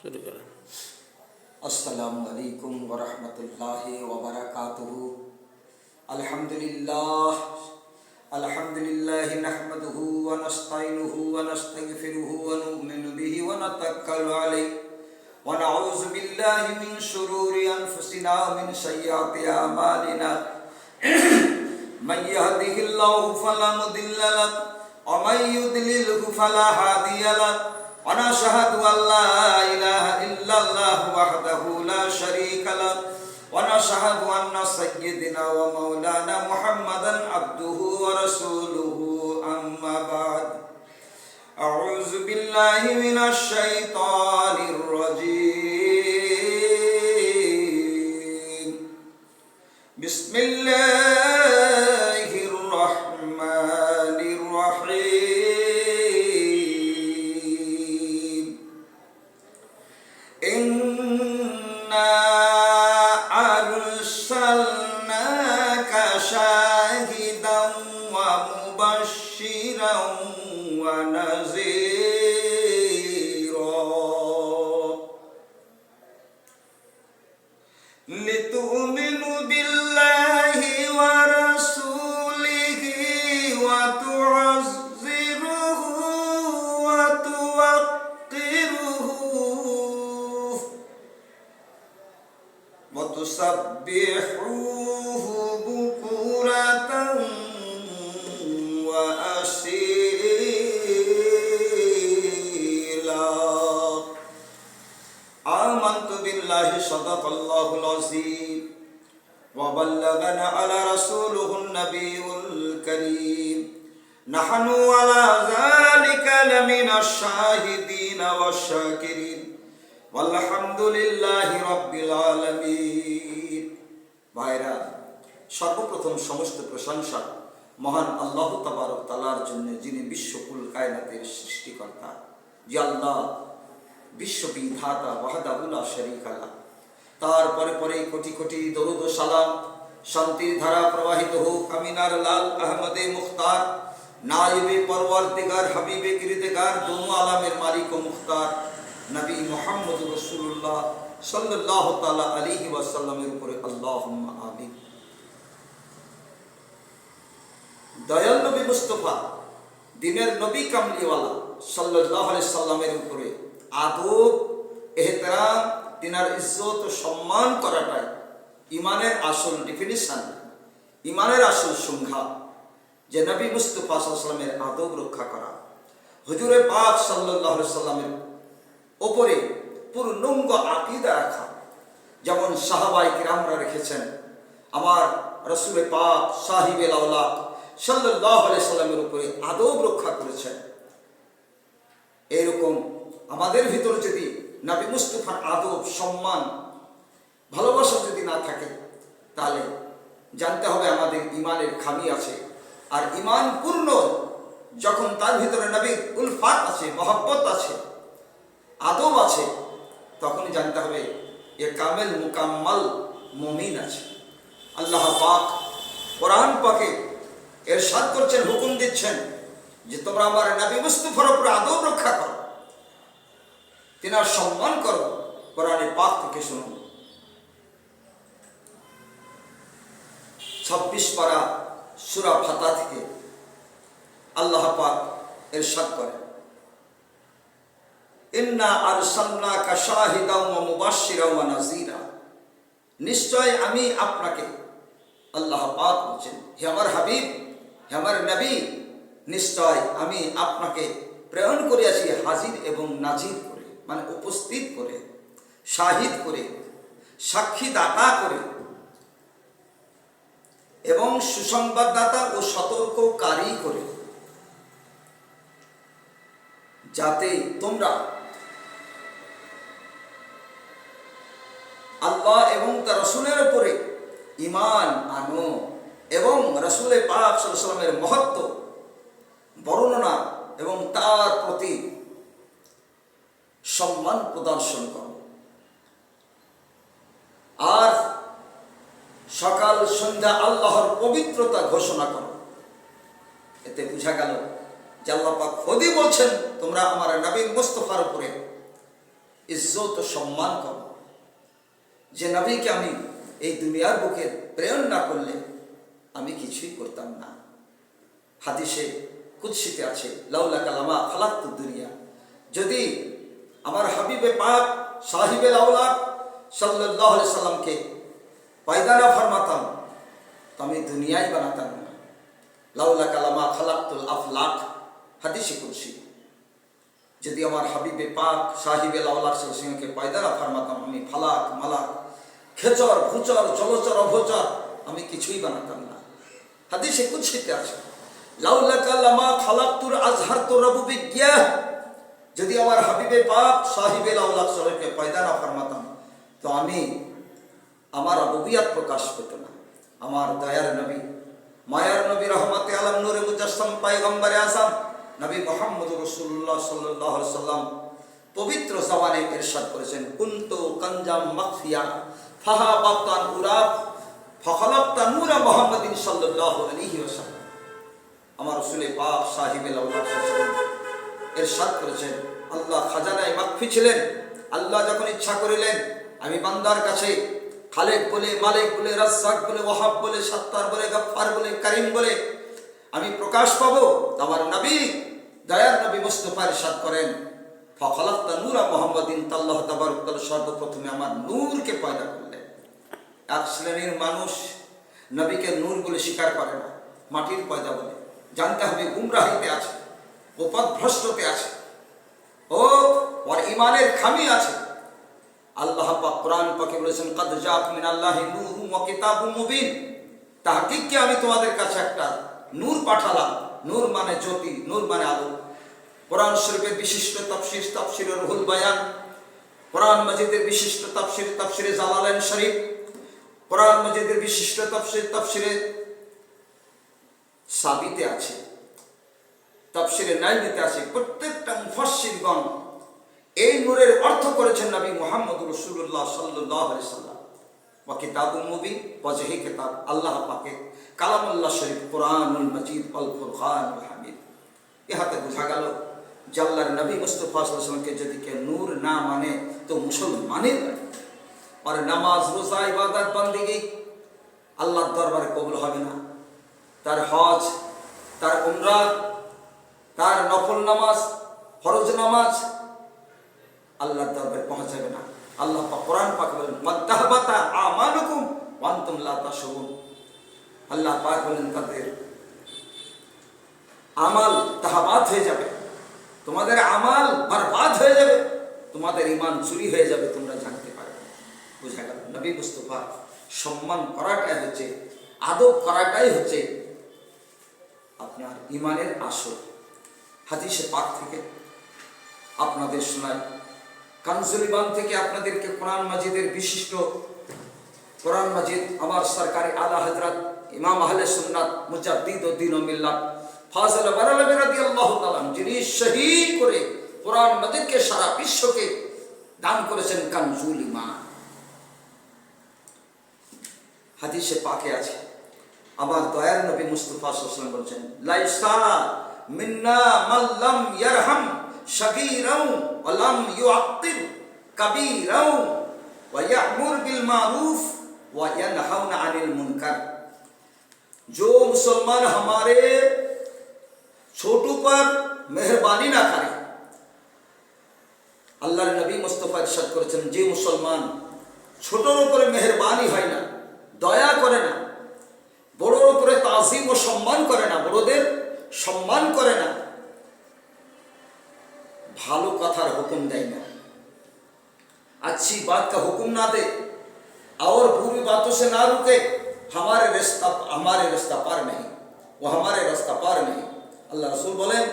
শুরু করেন। আসসালামু আলাইকুম ওয়া রাহমাতুল্লাহি ওয়া বারাকাতুহু। আলহামদুলিল্লাহি নাহমাদুহু ওয়া নাস্তাইনুহু ওয়া নাস্তাগফিরুহু ওয়া নু'মিনু বিহি ওয়া নাতাওয়াক্কালু আলাইহি ওয়া নাউযু বিল্লাহি মিন শুরুরি আনফুসিনা ওয়া মিন সাইয়্যাতি আমালিনা। মান ইয়াহদিহিল্লাহু ফালা মুদিল্লা লাহু ওয়া মান ইউদ্লিলহু ফালা হাদিয়া লাহু। ونشهد أن لا إله إلا الله وحده لا شريك له ونشهد أن سيدنا ومولانا محمدا عبده ورسوله أما بعد أعوذ بالله من الشيطان الرجيم بسم الله الرحمن الرحيم إنا أرسلناك شاهدا ومبشرا ونذيرا لتؤمنوا بالله ورسوله وتعزروه وتوقروه وتسبحوه بكرة وأصيلا آمنت بالله صدق الله العظيم وبلغنا على رسوله النبي الكريم نحن على ذلك لمن الشاهدين والشاكرين আলহামদুলিল্লাহি রাব্বিল আলামিন। ভাইরা, সর্বপ্রথম সমস্ত প্রশংসা মহান আল্লাহ তাবারক তাআলার জন্য, যিনি বিশ্বকুল কায়নাতের সৃষ্টিকর্তা, যে আল্লাহ বিশ্ববিধাতা ওয়াহদাহু লা শারীকা লাহু। তারপরে পরে কোটি কোটি দরুদ ও সালাম, শান্তির ধারা প্রবাহিত হোক আমিনার লাল আহমদে মুখতার, নায়েবে পরওয়ারদিগার হাবিবে কিরদার, দোনো আলামের মালিক ও মুখতার নবী মুহাম্মদ রাসূলুল্লাহ সাল্লাল্লাহু তাআলা আলাইহি ওয়াসাল্লামের উপরে আল্লাহুম্মা আমিন। দয়াল নবী মুস্তাফা, দিনের নবী কামলিওয়ালা সাল্লাল্লাহু আলাইহি সাল্লামের উপরে আদব, এহতেরাম, তিনার ইজ্জত ও সম্মান করাটাই ইমানের আসল ডেফিনিশন, ইমানের আসল সংজ্ঞা, যে নবী মুস্তাফা সাল্লাল্লাহু আলাইহি সাল্লামের আদব রক্ষা করা, হুজুরে পাক সাল্লাল্লাহু আলাইহি সাল্লামের ওপরে পূর্ণাঙ্গ আকীদা রাখা, যেমন সাহাবায়ে কিরামরা রেখেছেন। আমার রাসূল পাক সাহিবে আওলাদ সাল্লাল্লাহু আলাইহি সাল্লামের উপরে আদব রক্ষা করেছেন। এরকম আমাদের ভিতর যদি নবী মুস্তাফার আদব, সম্মান, ভালোবাসা যদি না থাকে, তাহলে জানতে হবে আমাদের ইমানের খামি আছে। আর ইমান পূর্ণ যখন তার ভিতরে নবীর উলফাত আছে, মহব্বত আছে, আদব আছে, তখনই জানতে হবে এ কামেল মুকাম্মাল মুমিন আছে। আল্লাহ পাক কোরআন পাকে ইরশাদ করছেন, হুকুম দিচ্ছেন যে তোমরা আমার নবী মুস্তাফার উপর আদব রক্ষা করো, তিনার সম্মান করো। কোরআনে পাক থেকে শুনুন, 26 পারা সূরা ফাতিহা থেকে আল্লাহ পাক ইরশাদ করেন, ইন্না আরসালনাকা শাহিদাও ওয়া মুবাশশিরাও ওয়া নাযীরা। নিশ্চয় আমি আপনাকে, আল্লাহ পাক বলেন, হে আমার হাবিব, হে আমার নবী, নিশ্চয় আমি আপনাকে প্রেরণ করিয়াছি হাজির এবং নাজির করে, মানে উপস্থিত করে, শাহিদ করে, সাক্ষীদাতা করে, এবং সুসংবাদদাতা ও সতর্ককারী করে, যাতে তোমরা আল্লাহ এবং তার রাসূলের উপরে ঈমান আনো এবং রাসূল পাক সাল্লাল্লাহু আলাইহি ওয়াসাল্লামের মহত্ব বর্ণনা এবং তার প্রতি সম্মান প্রদর্শন করো। আর সকাল সন্ধ্যা আল্লাহর পবিত্রতা ঘোষণা করো। এতে বোঝা গেল যে আল্লাহ পাক খোদই বলছেন তোমরা আমার নবী মুস্তাফার উপরে ইজ্জত ও সম্মান করব। যে নবীকে আমি এই দুনিয়ার বুকে প্রেরণ না করলে আমি কিছুই করতাম না। হাদিসে কুদসিতে আছে, লাউলা কালামা খালাকতু দুনিয়া, যদি আমার হাবিবে পাক সাহিবে লাউলাক সাল্লাল্লাহু আলাইহি সাল্লামকে পয়দা না ফরমাতাম তো আমি দুনিয়াই বানাতাম না। লাউলা কালামা খালাকতুল আফলাক, হাদিসে কুদসি। যদি আমার হাবিবে পাক সাহিবে লাউলাক সাল্লামকে পয়দা না ফরমাতাম আমি ফালাক মালাক খেচর ভুচর জলচর অভচর আমি কিছুই বানাতাম না। হাদিসে কুদসিতে আছে, লাউলা কালামা খালাকতুল আজহারতু রুবুবিয়্যাহ, যদি আমার হাবিবে পাক সাহিবে লাউলাক সাল্লামকে পয়দা না ফরমাতাম তো আমি আমার রুবুবিয়ত প্রকাশ পেত না। আমার দয়ার নবী, মায়ার নবী, রহমতে আলম, নূরে মুজাসসাম, পয়গম্বরে আযম নবী মুহাম্মদুর রাসূলুল্লাহ সাল্লাল্লাহু আলাইহি সাল্লাম পবিত্র জবানে ইরশাদ করেছেন, কুনতু কানজাম মাখফিয়া ফাহাবাতান উরাফ ফাখালাকতা নূরা মুহাম্মাদিন সাল্লাল্লাহু আলাইহি ওয়াসাল্লাম। আমার রাসূলে পাক সাহিবে লাউলাক সাল্লাল্লাহু ইরশাদ করেছেন, আল্লাহ খাজানায়ে মাখফি ছিলেন। আল্লাহ যখন ইচ্ছা করিলেন আমি বান্দার কাছে খালেক বলে, মালিক বলে, রাজ্জাক বলে, ওয়াহাব বলে, সাত্তার বলে, গফফার বলে, করিম বলে আমি প্রকাশ পাবো। আমার নবী, দয়ার নবী মুস্তাফা ইরশাদ করেন, ফাখালাকতা নূরা মুহাম্মাদিন, আল্লাহ তাবারক ওয়া তাআলা সর্বপ্রথমে আমার নূরকে পয়দা করলেন। এক শ্রেণীর মানুষ নবীকে নূর বলে স্বীকার করে না, মাটির পয়দা বলে। জানতে হবে গুমরাহিতে আছে, ও পথভ্রষ্টতে আছে, ওর ইমানের খামি আছে। আল্লাহ পাক কোরআন পাকে বলেছেন, কাদ জাআকুম মিনাল্লাহি নূরুন ওয়া কিতাবুম মুবিন, তাহকিক কি আমি তোমাদের কাছে একটা নূর পাঠালাম। নূর মানে জ্যোতি, নূর মানে আলো। কোরআন শরীফের বিশিষ্ট তাফসীর, তাফসীরে রুহুল বায়ান, কোরআন মাজিদের বিশিষ্ট তাফসীর, তাফসীরে জালালাইন শরীফ, কোরআন মাজিদের বিশিষ্ট তাফসীর, তাফসীরে সাবিতে আছে, তাফসীরে নাইমিতে আছে। প্রত্যেকটা মুফাসসিরগণ এই নূরের অর্থ করেছেন নবী মুহাম্মদুর রাসূলুল্লাহ সাল্লাল্লাহু আলাইহি সাল্লাম। ওয়া কিতাবুম মুবিন, ওয়াজহি কিতাব, আল্লাহ পাকের কালামুল্লাহ শরীফ, কোরআনুল মাজিদ, আল ফুরকানুল হামিদ। ইহাতে বোঝা গেল যে আল্লাহর নবী মুস্তাফা সাল্লাল্লাহু আলাইহি ওয়াসাল্লামকে যদি কেউ নূর না মানে তো মুসলমানের আর নামাজ, রোজা, ইবাদত, বান্দিগি আল্লাহর দরবারে কবুল হবে না। তার হজ, তার উমরা, তার নফল নামাজ, ফরজ নামাজ আল্লাহর দরবারে পৌঁছাবে না। আল্লাহ পাক কোরআন পাক বলেন, মাদাহবাতা আমালুকুম ওয়া আনতুম লা তাশউরুন। আল্লাহ পাক বলেন তাদের আমাল তাহাবাত হয়ে যাবে, তোমাদের আমাল বরবাদ হয়ে যাবে, তোমাদের ঈমান চুরি হয়ে যাবে, তোমরা জানতে পারবে। বুঝা গেল নবী মুস্তাফা সম্মান করাটাই হচ্ছে, আদব করাটাই হচ্ছে আপনার ঈমানের আসল। হাদিসে পাক থেকে আপনাদের শোনাই, কানজুল ঈমান থেকে আপনাদেরকে কোরআন মাজিদের বিশিষ্ট, কোরআন মাজিদ আমার সরকারি আলা হযরত ইমাম আহলে সুন্নাত মুজাদ্দিদ ও দ্বীন ও মিল্লাত ফাযল বারালভী রাদিয়াল্লাহু তাআলা, যিনি শহীদ করে কোরআন মাজিদকে সারা বিশ্বকে দান করেছেন কানজুল ঈমান। হাদিসে পাকে আছে, আমার দয়ার নবী মুস্তাফা সাল্লাল্লাহু আলাইহি ওয়াসাল্লাম বলেছেন, লাইসা মিন্না মান লাম ইয়ারহাম শাগীরাও ওয়া লাম ইউআক্কির কাবীরাও ওয়া ইয়া'মুর বিল মারুফ ওয়া ইয়ানহাউনা আনিল মুনকার। जो मुसलमान हमारे छोटों पर मेहरबानी ना करे, আল্লাহর নবী মুস্তাফা ইরশাদ করেছেন, যে মুসলমান ছোটর উপরে মেহেরবানি হয় না, দয়া করে না, বড়োর উপরে তাজিম ও সম্মান করে না, বড়দের সম্মান করে না, ভালো কথার হুকুম দেয় না, अच्छी बात का हुक्म ना दे और बुरी बातों से ना रुके, हमारे रास्ता पार नहीं, वो हमारे रास्ता पार नहीं। আল্লাহ রাসূল বলেন,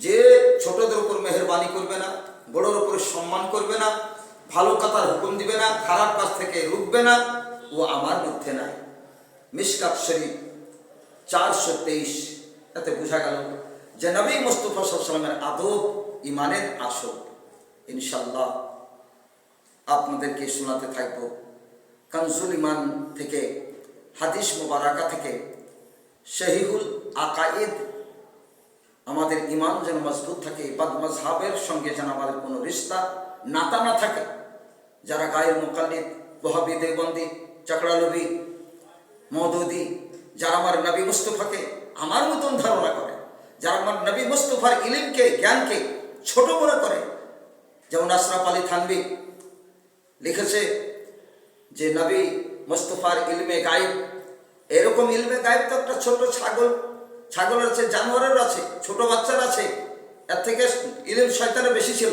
যে ছোটদের উপর মেহেরবানি করবে না, বড়োর উপর সম্মান করবে না, ভালো কথার হুকুম দিবে না, খারাপ কাজ থেকে রুখবে না, ও আমার মধ্যে নাই। মিশকাত শরীফ 423। এতে বোঝা গেল যে নবী মুস্তাফা সাল্লাল্লাহু আলাইহি ওয়াসাল্লামের আদব ঈমানের আসল। ইনশাআল্লাহ আপনাদেরকে শোনাতে থাকব কানজুল ঈমান থেকে, হাদিস মুবারাকা থেকে, সহিহুল আকায়েদ আমাদের ইমান যেন মজবুত থাকে, বাদ মাযহাবের সঙ্গে যেন আমাদের কোনো রিশতা নাতা না থাকে। যারা গায়ের মুকাল্লিদ, ওয়াহাবি, দেওবন্দি, চাকরালবি, মওদুদি, যারা আমার নবী মুস্তাফাকে আমার মতন ধারণা করে, যারা আমার নবী মুস্তাফার ইলমকে, জ্ঞানকে ছোট মনে করে, যেমন আশরাফ আলী থানভী লিখেছে যে নবী মুস্তাফার ইলমে গায়েব, এরকম ইলমে গায়েব তো একটা ছোট ছাগল আছে, জানোয়ারের আছে, ছোট বাচ্চার আছে, এর থেকে ইলম শয়তানের বেশি ছিল।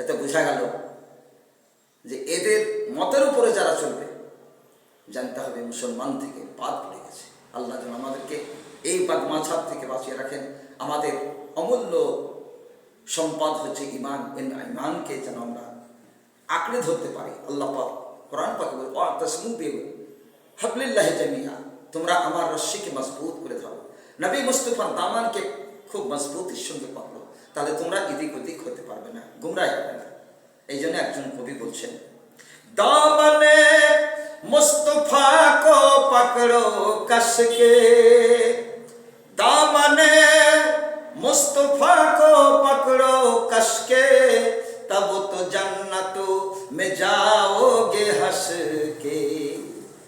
এতে বোঝা গেল যে এদের মতের উপরে যারা চলবে, জানতে হবে মুসলমান থেকে বাদ পড়ে গেছে। আল্লাহ যেন আমাদেরকে এই বাদ মাযহাব থেকে বাঁচিয়ে রাখেন। আমাদের অমূল্য সম্পদ হচ্ছে ইমান, ইমানকে যেন আমরা আঁকড়ে ধরতে পারি। আল্লাহ পাক কোরআন পাকে বলে, ওয়াতাসিমু বিহাবলিল্লাহি জামিআ, তোমরা আমার রশ্মিকে মজবুত করে ধরো। নবী মুস্তাফার দামানকে খুব মজবুতির সঙ্গে পাকড়ো, তাহলে তোমরা এদিক ওদিক হতে পারবে না, গুমরাহ হবে না। এই জন্য একজন কবি বলছেন, দামনে মুস্তফা কো পকড়ো কসকে, দামনে मुस्तफा को पकड़ो कस के, तब तो जन्नत में जाओगे हंस के।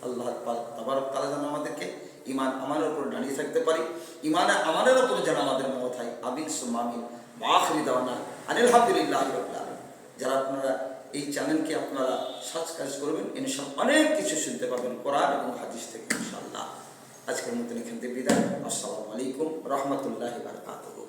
আল্লাহ তাবারক তাআলা যেন আমাদেরকে ঈমান আমানের উপর দাঁড়িয়ে থাকতে পারি, ঈমানে আমানের উপর যেন আমাদের মত হয়। আমিন সুম্মা আমিন। ওয়া আখিরি দাওয়ানা আলহামদুলিল্লাহি রাব্বিল আলামিন। যারা আপনারা এই চ্যানেলকে আপনারা সাবস্ক্রাইব করবেন, ইনশাআল্লাহ অনেক কিছু শুনতে পাবেন কোরআন এবং হাদিস থেকে ইনশাআল্লাহ। আজকের মতো এখান থেকে বিদায়। আসসালামু আলাইকুম রাহমাতুল্লাহি ওয়া বারাকাতুহু।